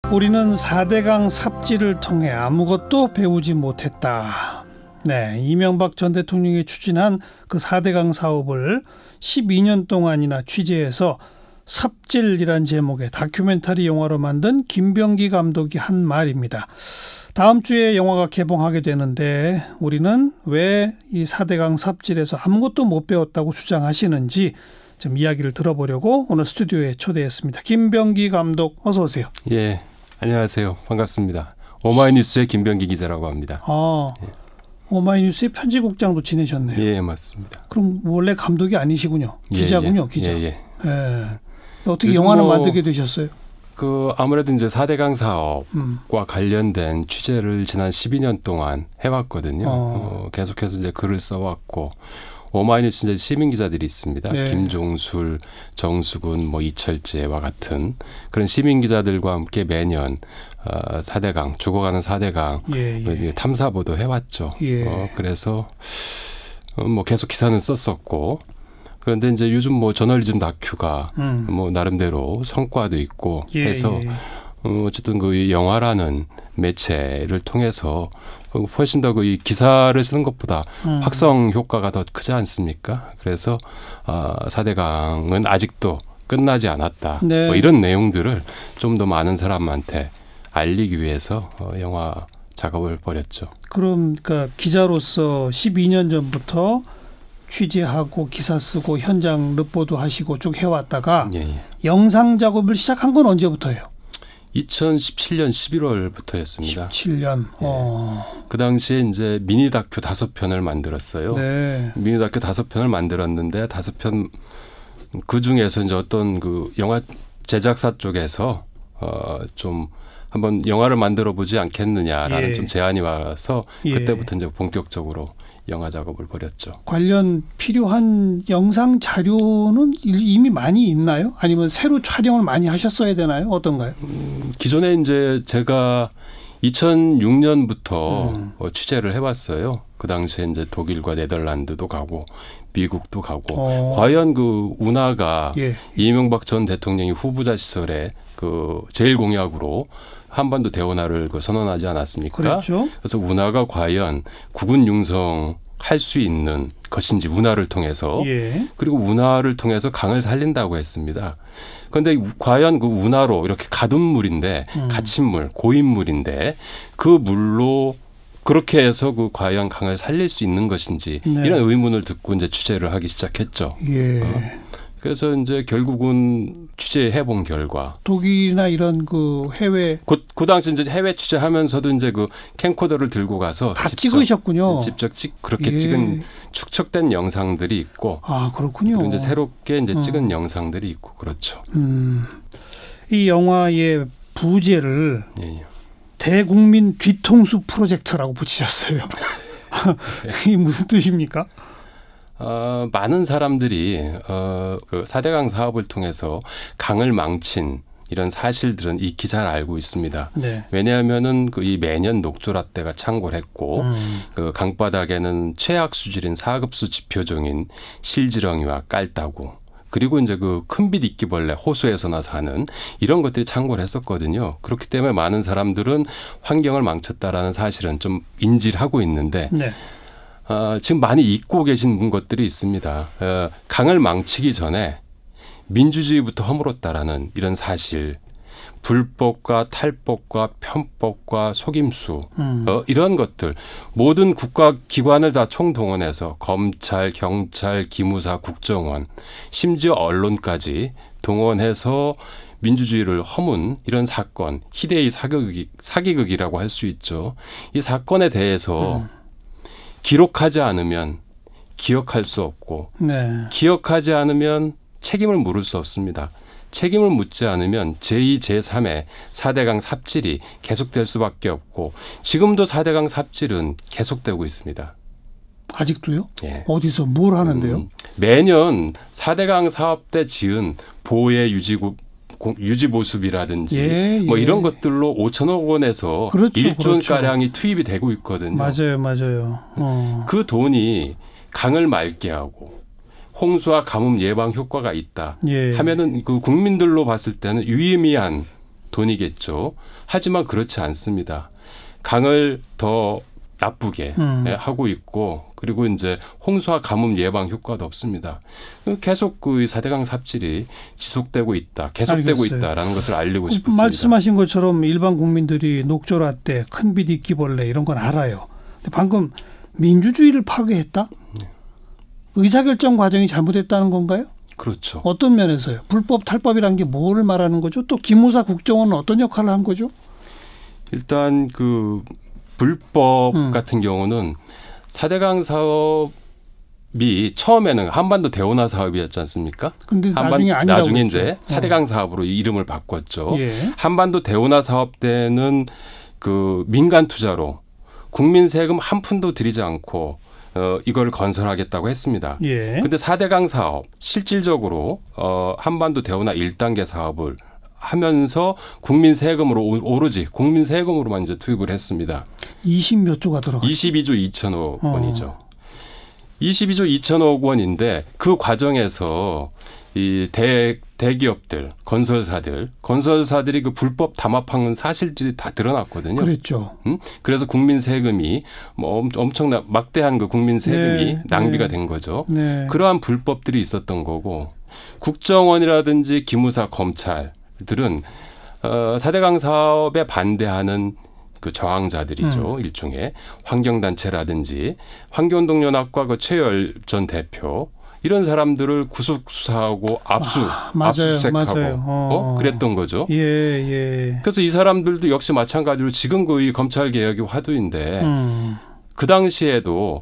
우리는 4대강 삽질을 통해 아무것도 배우지 못했다. 네, 이명박 전 대통령이 추진한 그 4대강 사업을 12년 동안이나 취재해서 삽질이란 제목의 다큐멘터리 영화로 만든 김병기 감독이 한 말입니다. 다음 주에 영화가 개봉하게 되는데 우리는 왜 이 4대강 삽질에서 아무것도 못 배웠다고 주장하시는지 좀 이야기를 들어보려고 오늘 스튜디오에 초대했습니다. 김병기 감독 어서 오세요. 예, 안녕하세요. 반갑습니다. 오마이뉴스의 김병기 기자라고 합니다. 예. 오마이뉴스의 편집국장도 지내셨네요. 예, 맞습니다. 그럼 원래 감독이 아니시군요. 기자군요, 기자. 예. 어떻게 영화를 만들게 되셨어요? 아무래도 이제 4대강 사업과 관련된 취재를 지난 12년 동안 해왔거든요. 계속해서 이제 글을 써왔고 오마이뉴스 이제 시민 기자들이 있습니다. 네. 김종술, 정수근, 이철재와 같은 그런 시민 기자들과 함께 매년 4대강 죽어가는 4대강 탐사보도 해왔죠. 그래서 계속 기사는 썼었고. 그런데 이제 요즘 저널리즘 다큐가 나름대로 성과도 있고 해서 어쨌든 그 영화라는 매체를 통해서 훨씬 더 이 기사를 쓰는 것보다 확성 효과가 더 크지 않습니까? 그래서 4대강은 아직도 끝나지 않았다. 네. 이런 내용들을 좀 더 많은 사람한테 알리기 위해서 영화 작업을 벌였죠. 그럼 그러니까 기자로서 12년 전부터 취재하고 기사 쓰고 현장 르포도 하시고 쭉 해왔다가 영상 작업을 시작한 건 언제부터예요? 2017년 11월부터였습니다. 17년. 그 당시에 이제 미니 다큐 5편을 만들었어요. 네. 미니 다큐 5편을 만들었는데 5편 그 중에서 이제 어떤 그 영화 제작사 쪽에서 좀 한번 영화를 만들어 보지 않겠느냐라는 좀 제안이 와서 그때부터 이제 본격적으로 영화 작업을 벌였죠. 관련 필요한 영상 자료는 이미 많이 있나요? 아니면 새로 촬영을 많이 하셨어야 되나요? 어떤가요? 기존에 이제 제가 2006년부터 취재를 해왔어요. 그 당시에 이제 독일과 네덜란드도 가고 미국도 가고 과연 그 운하가 이명박 전 대통령이 후보자 시절에 그 제일 공약으로 한반도 대운하를 선언하지 않았습니까? 그렇죠. 그래서 운하가 과연 국군 융성할 수 있는 것인지 운하를 통해서 그리고 운하를 통해서 강을 살린다고 했습니다. 그런데 과연 그 운하로 이렇게 가둔 물인데 갇힌 물, 고인 물인데 그 물로 그렇게 해서 그 과연 강을 살릴 수 있는 것인지 이런 의문을 듣고 이제 취재를 하기 시작했죠. 그래서 이제 결국은 취재해본 결과 독일이나 이런 그 해외 그 당시 이제 해외 취재하면서도 이제 그 캠코더를 들고 가서 다 찍으셨군요. 직접 그렇게 찍은 축적된 영상들이 있고 그렇군요. 그리고 이제 새롭게 이제 찍은 영상들이 있고 그렇죠. 이 영화의 부제를 대국민 뒤통수 프로젝트라고 붙이셨어요. 이게 무슨 뜻입니까? 많은 사람들이 그 4대강 사업을 통해서 강을 망친 이런 사실들은 익히 잘 알고 있습니다. 왜냐하면은 이 매년 녹조라떼가 창궐했고 그 강바닥에는 최악 수질인 4급수 지표종인 실지렁이와 깔따구 그리고 이제 그 큰빛 이끼벌레 호수에서나 사는 이런 것들이 창궐했었거든요. 그렇기 때문에 많은 사람들은 환경을 망쳤다라는 사실은 좀 인지를 하고 있는데 지금 많이 잊고 계신 것들이 있습니다. 강을 망치기 전에 민주주의부터 허물었다라는 이런 사실, 불법과 탈법과 편법과 속임수 이런 것들 모든 국가기관을 다 총동원해서 검찰, 경찰, 기무사, 국정원 심지어 언론까지 동원해서 민주주의를 허문 이런 사건, 희대의 사기극이라고 할 수 있죠. 이 사건에 대해서 기록하지 않으면 기억할 수 없고 기억하지 않으면 책임을 물을 수 없습니다. 책임을 묻지 않으면 제2, 제3의 4대강 삽질이 계속될 수밖에 없고 지금도 4대강 삽질은 계속되고 있습니다. 아직도요? 어디서 뭘 하는데요? 매년 4대강 사업 때 지은 보호의 유지보수비라든지 이런 것들로 5천억 원에서 1조 가량이 투입이 되고 있거든요. 맞아요. 그 돈이 강을 맑게 하고 홍수와 가뭄 예방 효과가 있다 하면은 그 국민들로 봤을 때는 유의미한 돈이겠죠. 하지만 그렇지 않습니다. 강을 더 나쁘게 하고 있고 그리고 이제 홍수와 가뭄 예방 효과도 없습니다. 계속 그 4대강 삽질이 지속되고 있다, 계속되고 알겠어요. 있다라는 것을 알리고 싶었습니다. 말씀하신 것처럼 일반 국민들이 녹조라떼, 큰빛 이끼벌레 이런 건 알아요. 근데 방금 민주주의를 파괴했다? 의사결정 과정이 잘못됐다는 건가요? 그렇죠. 어떤 면에서요? 불법 탈법이라는 게 뭐를 말하는 거죠? 또 기무사 국정원은 어떤 역할을 한 거죠? 일단 그 불법 같은 경우는 4대강 사업이 처음에는 한반도 대운하 사업이었지 않습니까? 근데 나중에 아니라고 나중에 했죠. 이제 4대강 사업으로 이름을 바꿨죠. 예. 한반도 대운하 사업 때는 그 민간 투자로 국민 세금 한 푼도 들이지 않고 이걸 건설하겠다고 했습니다. 예. 근데 4대강 사업 실질적으로 한반도 대운하 1단계 사업을 하면서 국민 세금으로 오로지 국민 세금으로만 이제 투입을 했습니다. 20몇 조가 들어갔죠. 22조 2천억 원이죠. 22조 2천억 원인데 그 과정에서 이 대기업들, 건설사들이 그 불법 담합한 사실들이 다 드러났거든요. 그랬죠. 그래서 국민 세금이 뭐 엄청난 막대한 그 국민 세금이 낭비가 된 거죠. 네. 그러한 불법들이 있었던 거고 국정원이라든지 기무사 검찰들은 4대강 사업에 반대하는 그 저항자들이죠. 일종의 환경단체라든지 환경운동연합과 그 최열 전 대표 이런 사람들을 구속 수사하고 압수수색하고 그랬던 거죠. 예. 그래서 이 사람들도 역시 마찬가지로 지금 그 이 검찰 개혁이 화두인데 그 당시에도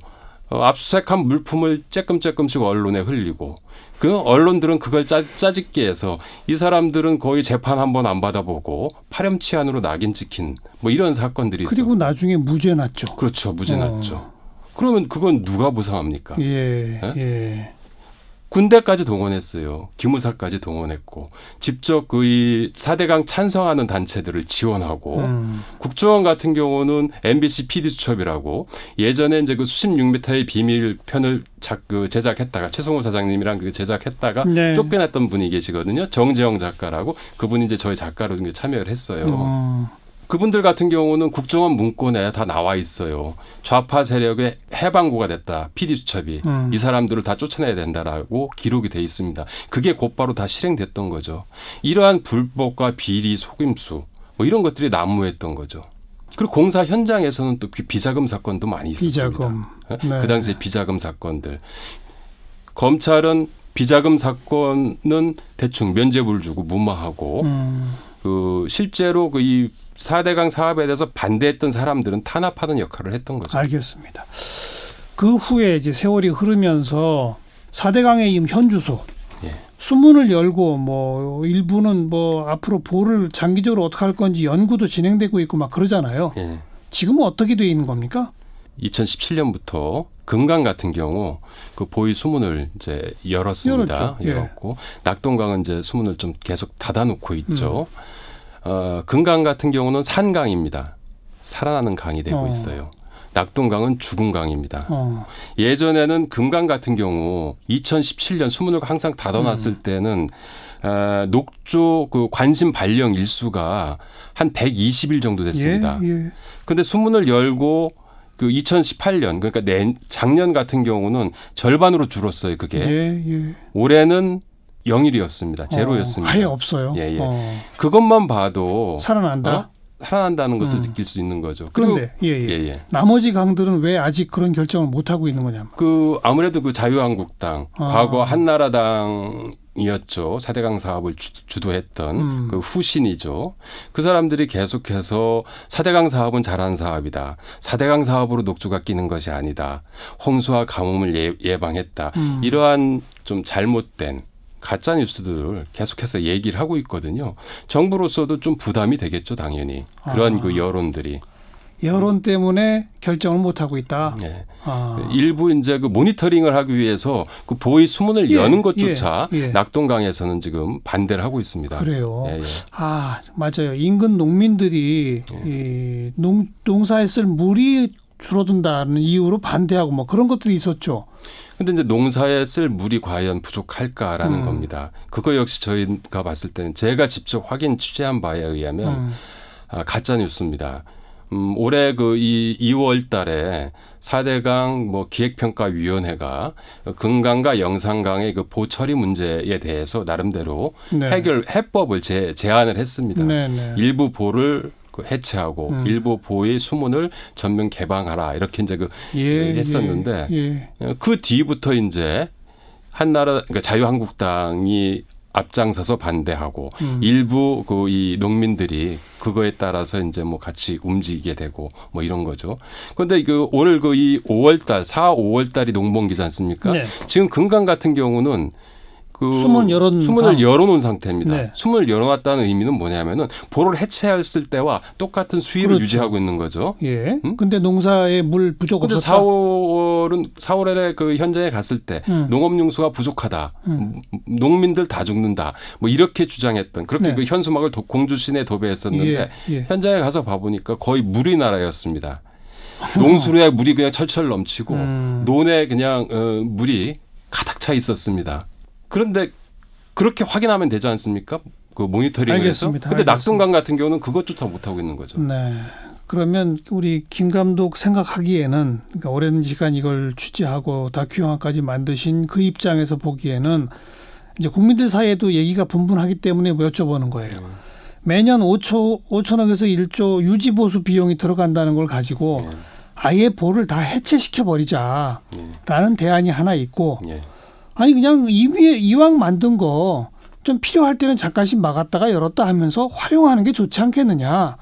압수수색한 물품을 쬐끔씩 언론에 흘리고 그 언론들은 그걸 짜집기 해서 이 사람들은 거의 재판 한 번 안 받아보고 파렴치한으로 낙인 찍힌 뭐 이런 사건들이 있어요. 그리고 나중에 무죄 났죠. 그렇죠. 무죄 났죠. 그러면 그건 누가 보상합니까? 예. 군대까지 동원했어요. 기무사까지 동원했고 직접 그 이 4대강 찬성하는 단체들을 지원하고 국정원 같은 경우는 MBC PD수첩이라고 예전에 이제 그 수십 6m의 비밀 편을 제작했다가 최성호 사장님이랑 그 제작했다가 쫓겨났던 분이 계시거든요. 정재영 작가라고 그분이 이제 저희 작가로 참여를 했어요. 그분들 같은 경우는 국정원 문건에 다 나와 있어요. 좌파 세력의 해방구가 됐다. PD수첩이. 이 사람들을 다 쫓아내야 된다라고 기록이 돼 있습니다. 그게 곧바로 다 실행됐던 거죠. 이러한 불법과 비리, 속임수 뭐 이런 것들이 난무했던 거죠. 그리고 공사 현장에서는 또 비자금 사건도 많이 있었습니다. 비자금. 네. 그 당시에 비자금 사건들. 검찰은 비자금 사건은 대충 면죄부를 주고 무마하고 그 실제로 그 이 4대강 사업에 대해서 반대했던 사람들은 탄압하는 역할을 했던 거죠. 알겠습니다. 그 후에 이제 세월이 흐르면서 4대강의 현주소 수문을 열고 뭐 일부는 뭐 앞으로 보를 장기적으로 어떻게 할 건지 연구도 진행되고 있고 막 그러잖아요. 지금은 어떻게 돼 있는 겁니까? 2017년부터 금강 같은 경우 그 보의 수문을 이제 열었습니다. 열었고 낙동강은 이제 수문을 좀 계속 닫아놓고 있죠. 금강 같은 경우는 산강입니다. 살아나는 강이 되고 있어요. 낙동강은 죽은 강입니다. 예전에는 금강 같은 경우 2017년 수문을 항상 닫아놨을 때는 녹조 그 관심 발령 일수가 한 120일 정도 됐습니다. 그런데 수문을 열고 그 2018년 그러니까 작년 같은 경우는 절반으로 줄었어요. 그게 올해는 0일이었습니다. 제로였습니다. 아예 없어요. 그것만 봐도 살아난다. 살아난다는 것을 느낄 수 있는 거죠. 그런데 나머지 강들은 왜 아직 그런 결정을 못 하고 있는 거냐? 그 아무래도 그 자유한국당 과거 한나라당이었죠. 4대강 사업을 주도했던 그 후신이죠. 그 사람들이 계속해서 4대강 사업은 잘한 사업이다. 4대강 사업으로 녹조가 끼는 것이 아니다. 홍수와 가뭄을 예방했다. 이러한 좀 잘못된 가짜 뉴스들을 계속해서 얘기를 하고 있거든요. 정부로서도 좀 부담이 되겠죠, 당연히. 그런 그 여론들이. 여론 때문에 결정을 못 하고 있다. 일부 이제 그 모니터링을 하기 위해서 그 보의 수문을 여는 것조차 낙동강에서는 지금 반대를 하고 있습니다. 그래요. 맞아요. 인근 농민들이 이 농사에 쓸 물이 줄어든다는 이유로 반대하고 뭐 그런 것들이 있었죠. 근데 이제 농사에 쓸 물이 과연 부족할까라는 겁니다. 그거 역시 저희가 봤을 때는 제가 직접 확인 취재한 바에 의하면 가짜 뉴스입니다. 올해 그 2월 달에 4대강 뭐 기획평가위원회가 금강과 영산강의 그 보호 처리 문제에 대해서 나름대로 네. 해법을 제안을 했습니다. 네. 일부 보를 해체하고 일부 보의 수문을 전면 개방하라 이렇게 이제 했었는데 그 뒤부터 이제 한나라 그러니까 자유한국당이 앞장서서 반대하고 일부 이 농민들이 그거에 따라서 이제 뭐 같이 움직이게 되고 뭐 이런 거죠. 그런데 올 이 5월달 4, 5월달이 농번기지 않습니까? 네. 지금 금강 같은 경우는 수문을 열어놓은 상태입니다. 네. 수문을 열어놨다는 의미는 뭐냐면은 보를 해체했을 때와 똑같은 수위를 그렇죠. 유지하고 있는 거죠. 예. 근데 농사에 물 부족 없었다. 4월에 그 현장에 갔을 때 농업용수가 부족하다. 농민들 다 죽는다. 뭐 이렇게 주장했던 그렇게 네. 그 현수막을 공주시내에 도배했었는데 현장에 가서 봐보니까 거의 물이 나라였습니다. 농수로에 물이 그냥 철철 넘치고 논에 그냥 물이 가득 차 있었습니다. 그런데 그렇게 확인하면 되지 않습니까? 그 모니터링을 해서. 근데 낙동강 같은 경우는 그것조차 못하고 있는 거죠. 네. 그러면 우리 김 감독 생각하기에는 그러니까 오랜 시간 이걸 취재하고 다큐 영화까지 만드신 그 입장에서 보기에는 이제 국민들 사이에도 얘기가 분분하기 때문에 뭐 여쭤보는 거예요. 매년 5천억에서 1조 유지보수 비용이 들어간다는 걸 가지고 아예 보를 다 해체시켜버리자라는 대안이 하나 있고 아니 그냥 이왕 만든 거 좀 필요할 때는 잠깐씩 막았다가 열었다 하면서 활용하는 게 좋지 않겠느냐.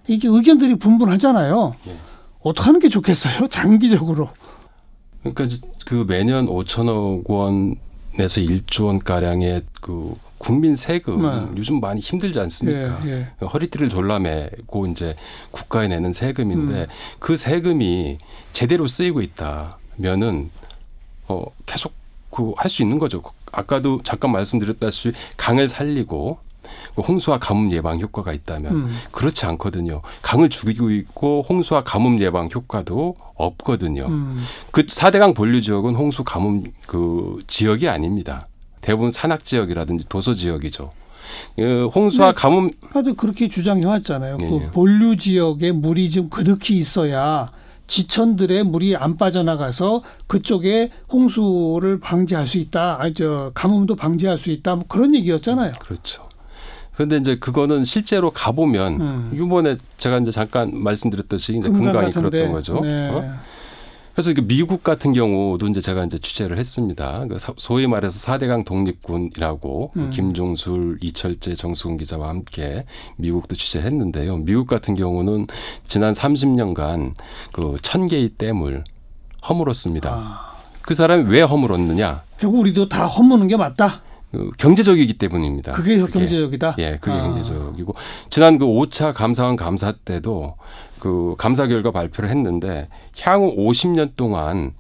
이게 의견들이 분분하잖아요. 어떻게 하는 게 좋겠어요? 장기적으로. 그러니까 그 매년 5천억 원에서 1조 원가량의 그 국민 세금 요즘 많이 힘들지 않습니까? 허리띠를 졸라매고 이제 국가에 내는 세금인데 그 세금이 제대로 쓰이고 있다면은 계속 할 수 있는 거죠. 아까도 잠깐 말씀드렸다시피 강을 살리고 홍수와 가뭄 예방 효과가 있다면 그렇지 않거든요. 강을 죽이고 있고 홍수와 가뭄 예방 효과도 없거든요. 그 4대강 본류 지역은 홍수 가뭄 그 지역이 아닙니다. 대부분 산악 지역이라든지 도서 지역이죠. 홍수와 가뭄 하도 그렇게 주장해 왔잖아요. 그 본류 지역에 물이 좀 그득히 있어야 지천들의 물이 안 빠져나가서 그쪽에 홍수를 방지할 수 있다. 가뭄도 방지할 수 있다. 뭐 그런 얘기였잖아요. 그렇죠. 그런데 이제 그거는 실제로 가보면 이번에 제가 이제 잠깐 말씀드렸듯이 이제 금강이 그랬던 거죠. 네. 그래서 미국 같은 경우도 이제 제가 이제 취재를 했습니다. 소위 말해서 4대강 독립군이라고 김종술, 이철재, 정수근 기자와 함께 미국도 취재했는데요. 미국 같은 경우는 지난 30년간 그 1000개의 댐을 허물었습니다. 그 사람이 왜 허물었느냐? 결국 우리도 다 허무는 게 맞다. 경제적이기 때문입니다. 그게 경제적이다? 예, 그게 경제적이고. 지난 그 5차 감사원 감사 때도 그 감사 결과 발표를 했는데 향후 50년 동안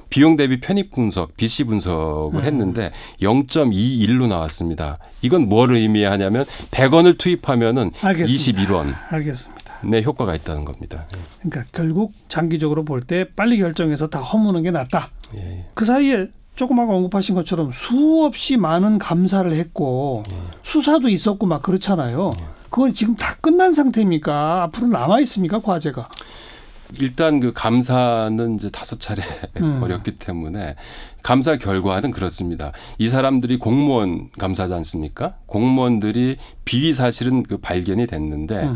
비용 대비 편입 분석, BC 분석을 했는데 0.21로 나왔습니다. 이건 뭘 의미하냐면 100원을 투입하면은 21원. 알겠습니다. 네, 효과가 있다는 겁니다. 그러니까 결국 장기적으로 볼 때 빨리 결정해서 다 허무는 게 낫다. 그 사이에 조금 아까 언급하신 것처럼 수없이 많은 감사를 했고 수사도 있었고 막 그렇잖아요. 그건 지금 다 끝난 상태입니까? 앞으로 남아 있습니까? 과제가? 일단 그 감사는 이제 5차례 벌였기 때문에 감사 결과는 그렇습니다. 이 사람들이 공무원 감사지 않습니까? 공무원들이 비위 사실은 그 발견이 됐는데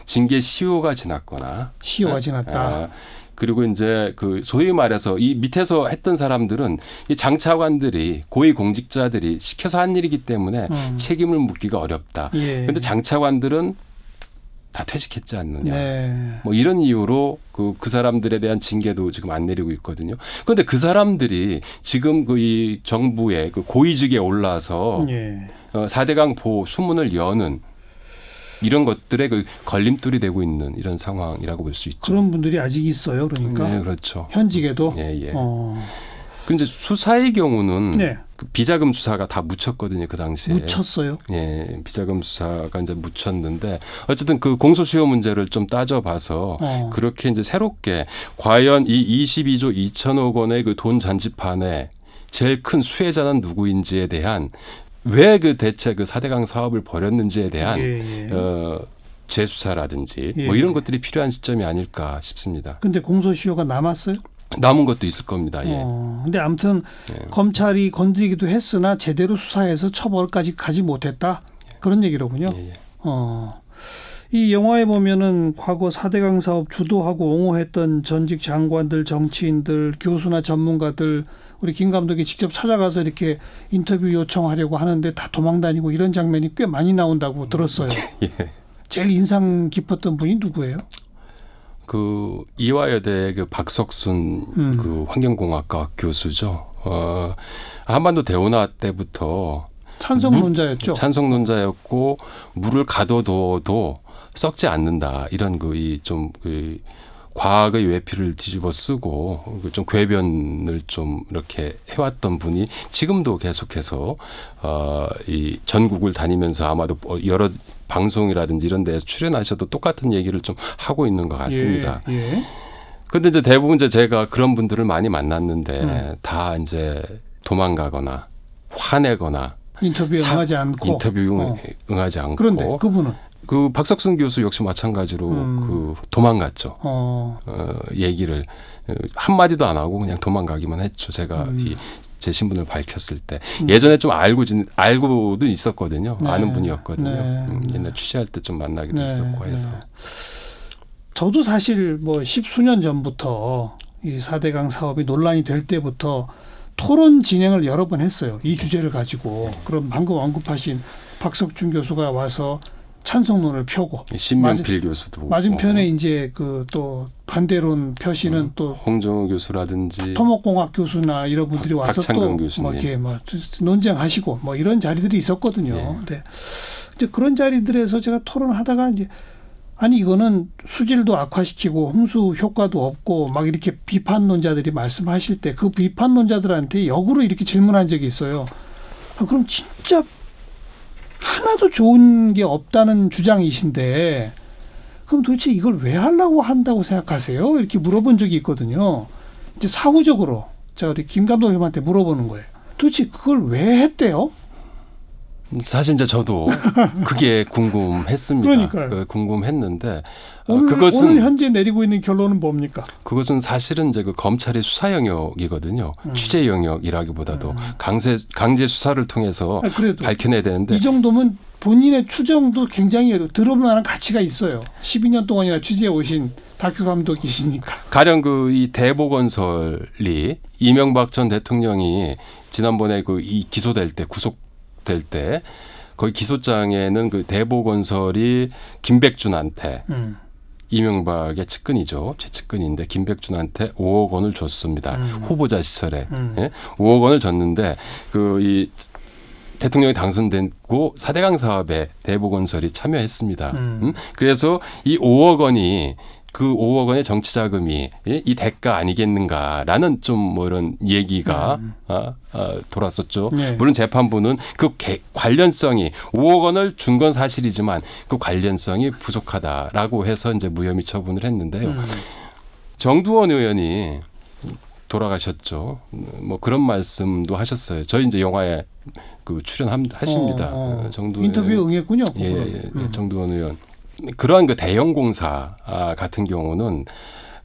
징계 시효가 지났거나 시효가 지났다. 그리고 이제 그 소위 말해서 이 밑에서 했던 사람들은 이 장차관들이 고위 공직자들이 시켜서 한 일이기 때문에 책임을 묻기가 어렵다. 그런데 장차관들은 다 퇴직했지 않느냐. 뭐 이런 이유로 그 사람들에 대한 징계도 지금 안 내리고 있거든요. 그런데 그 사람들이 지금 그 이 정부의 그 고위직에 올라서 4대강 보호 수문을 여는 이런 것들의 그 걸림돌이 되고 있는 이런 상황이라고 볼 수 있죠. 그런 분들이 아직 있어요, 그러니까. 네, 그렇죠. 현직에도. 예. 그런데 수사의 경우는 그 비자금 수사가 다 묻혔거든요, 그 당시에. 묻혔어요? 예, 비자금 수사가 이제 묻혔는데 어쨌든 그 공소시효 문제를 좀 따져봐서 그렇게 이제 새롭게 과연 이 22조 2천억 원의 그 돈 잔치판에 제일 큰 수혜자는 누구인지에 대한 왜 그 대체 그 4대강 사업을 벌였는지에 대한 재수사라든지 뭐 이런 것들이 필요한 시점이 아닐까 싶습니다. 근데 공소시효가 남았어요? 남은 것도 있을 겁니다. 예. 근데 아무튼 검찰이 건드리기도 했으나 제대로 수사해서 처벌까지 가지 못했다. 그런 얘기로군요. 예. 이 영화에 보면은 과거 4대강 사업 주도하고 옹호했던 전직 장관들, 정치인들, 교수나 전문가들 우리 김 감독이 직접 찾아가서 이렇게 인터뷰 요청하려고 하는데 다 도망다니고 이런 장면이 꽤 많이 나온다고 들었어요. 예. 제일 인상 깊었던 분이 누구예요? 그 이화여대 그 박석순 그 환경공학과 교수죠. 한반도 대운하 때부터 찬성론자였죠. 찬성론자였고 물을 가둬둬도 썩지 않는다 이런 그 과학의 외피를 뒤집어 쓰고 좀 궤변을 좀 이렇게 해왔던 분이 지금도 계속해서 이 전국을 다니면서 아마도 여러 방송이라든지 이런 데에서 출연하셔도 똑같은 얘기를 좀 하고 있는 것 같습니다. 그런데 이제 대부분 제가 그런 분들을 많이 만났는데 다 이제 도망가거나 화내거나 인터뷰에 응하지 않고 응하지 않고. 그런데 그분은 그 박석순 교수 역시 마찬가지로 그 도망갔죠. 얘기를 한 마디도 안 하고 그냥 도망가기만 했죠. 제가 제 신분을 밝혔을 때 예전에 좀 알고도 있었거든요. 네. 아는 분이었거든요. 네. 옛날 취재할 때 좀 만나기도 했었고 해서. 저도 사실 뭐 10수년 전부터 이 4대강 사업이 논란이 될 때부터 토론 진행을 여러 번 했어요. 이 주제를 가지고. 그럼 방금 언급하신 박석준 교수가 와서 찬성론을 펴고 신명필 교수도 맞은편에 이제 그 또 반대론 펴시는 또 홍정호 교수라든지 토목공학 교수나 이런 분들이 와서 또 뭐 이렇게 뭐 논쟁하시고 뭐 이런 자리들이 있었거든요. 근데 이제 그런 자리들에서 제가 토론하다가 이제 아니 이거는 수질도 악화시키고 홍수 효과도 없고 막 이렇게 비판론자들이 말씀하실 때 그 비판론자들한테 역으로 이렇게 질문한 적이 있어요. 그럼 진짜 하나도 좋은 게 없다는 주장이신데 그럼 도대체 이걸 왜 하려고 한다고 생각하세요? 이렇게 물어본 적이 있거든요. 이제 사후적으로 제가 우리 김 감독님한테 물어보는 거예요. 도대체 그걸 왜 했대요? 사실 이제 저도 그게 궁금했습니다. 그러니까요. 궁금했는데 오늘 현재 내리고 있는 결론은 뭡니까? 그것은 사실은 이제 그 검찰의 수사 영역이거든요. 취재 영역이라기보다도 강제 수사를 통해서 밝혀내야 되는데 이 정도면 본인의 추정도 굉장히 들어볼 만한 가치가 있어요. 12년 동안이나 취재해 오신 다큐 감독이시니까. 가령 그 이 대보건설이 이명박 전 대통령이 지난번에 그 이 기소될 때 구속될 때 거기 기소장에는 그 대보건설이 김백준한테 이명박의 측근이죠. 최측근인데 김백준한테 5억 원을 줬습니다. 후보자 시절에 5억 원을 줬는데 그 이 대통령이 당선됐고 4대강 사업에 대보건설이 참여했습니다. 그래서 이 5억 원이 그 5억 원의 정치 자금이 이 대가 아니겠는가라는 좀 뭐 이런 얘기가 돌았었죠. 물론 재판부는 그 관련성이 5억 원을 준 건 사실이지만 그 관련성이 부족하다라고 해서 이제 무혐의 처분을 했는데요. 정두원 의원이 돌아가셨죠. 뭐 그런 말씀도 하셨어요. 저희 이제 영화에 그 출연하십니다. 정두원 인터뷰에 응했군요. 예, 정두원 의원. 그러한 그 대형 공사 같은 경우는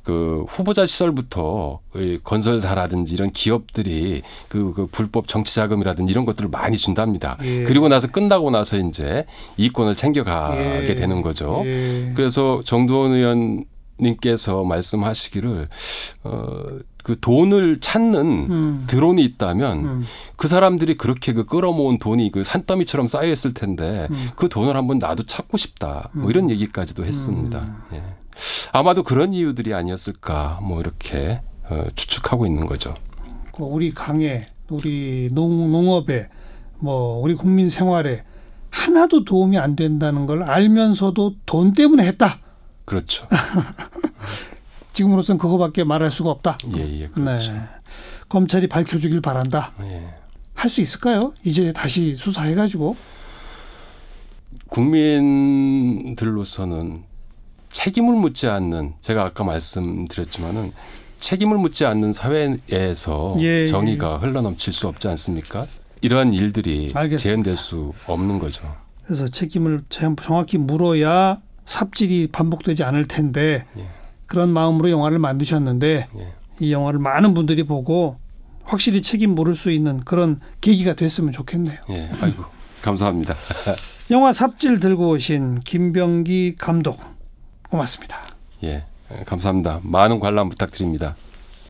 그 후보자 시절부터 건설사라든지 이런 기업들이 그 불법 정치 자금이라든지 이런 것들을 많이 준답니다. 그리고 나서 끝나고 나서 이제 이권을 챙겨가게 되는 거죠. 그래서 정두원 의원님께서 말씀하시기를 그 돈을 찾는 드론이 있다면 그 사람들이 그렇게 그 끌어모은 돈이 그 산더미처럼 쌓여있을 텐데 그 돈을 한번 나도 찾고 싶다. 뭐 이런 얘기까지도 했습니다. 예. 아마도 그런 이유들이 아니었을까 뭐 이렇게 추측하고 있는 거죠. 우리 강에, 우리 농업에, 뭐 우리 국민 생활에 하나도 도움이 안 된다는 걸 알면서도 돈 때문에 했다. 그렇죠. 지금으로선 그거밖에 말할 수가 없다. 예, 그렇죠. 검찰이 밝혀주길 바란다. 예. 할 수 있을까요? 이제 다시 수사해가지고. 국민들로서는 책임을 묻지 않는, 제가 아까 말씀드렸지만은 책임을 묻지 않는 사회에서 정의가 흘러넘칠 수 없지 않습니까? 이러한 일들이 재현될 수 없는 거죠. 그래서 책임을 정확히 물어야 삽질이 반복되지 않을 텐데 그런 마음으로 영화를 만드셨는데 이 영화를 많은 분들이 보고 확실히 책임 물을 수 있는 그런 계기가 됐으면 좋겠네요. 아이고 감사합니다. 영화 삽질 들고 오신 김병기 감독 고맙습니다. 감사합니다. 많은 관람 부탁드립니다.